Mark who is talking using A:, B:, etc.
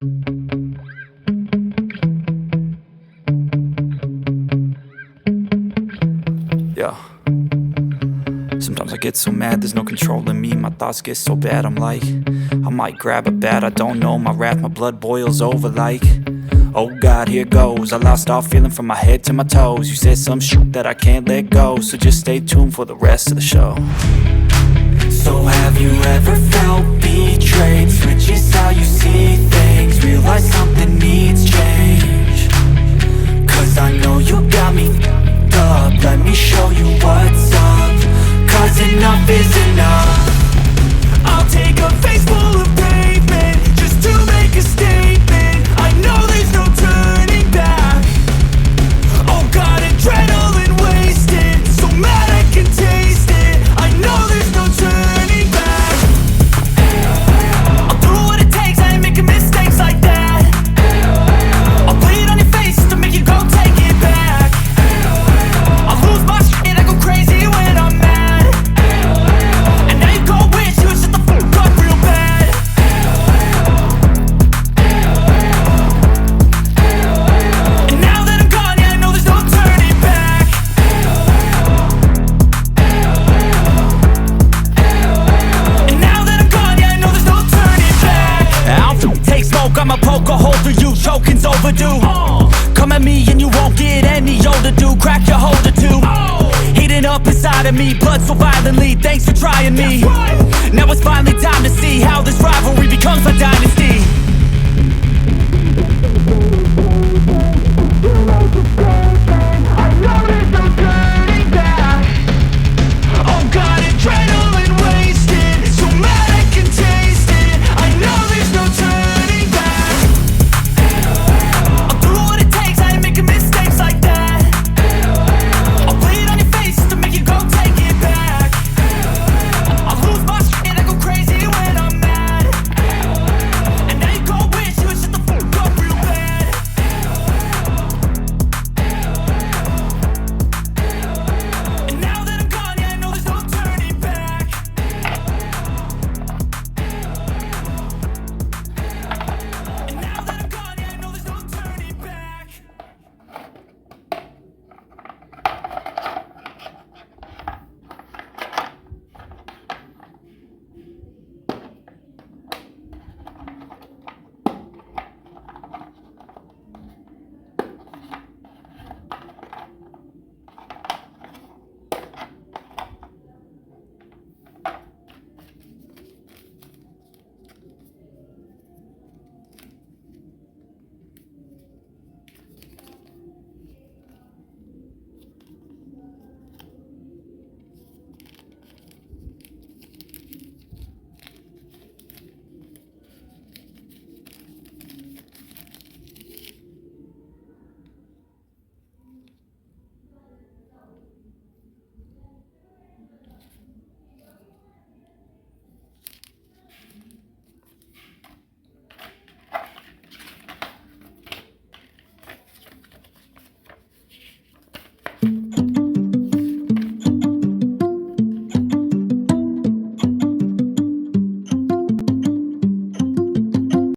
A: Yeah. Sometimes I get so mad, there's no controlling me. My thoughts get so bad, I'm like, I might grab a bat, I don't know. My wrath, my blood boils over like, oh God, here goes. I lost all feeling from my head to my toes. You said some shit that I can't let go, so just stay tuned for the rest of the show. So have you ever felt betrayed? Switches how you see things, realize something needs change. Cause I know you got me up, let me show you what's up. Cause enough is enough. I'll take a face full of pavement just to make a statement. I know there's no turning back. Oh God, adrenaline wasted, so mad I can taste it. I know there's no turning back. I'll do what it takes, I ain't making mistakes like that. I'll put it on your face to make you go take it back. I'll lose my shit, I go crazy when I'm mad. And now you go wish you would shut the fuck up real bad. And now that I'm gone, yeah, I know there's no turning back. And now that I'm gone, yeah, I know there's no turning back. I'll take smoke, I'ma poke a hole through you, choking's overdue. Come at me and you won't get any older, dude. Crack your holder too. Heating up inside of me, blood so violently, thanks for trying me. Now it's finally time to see how this rivalry becomes a dynasty.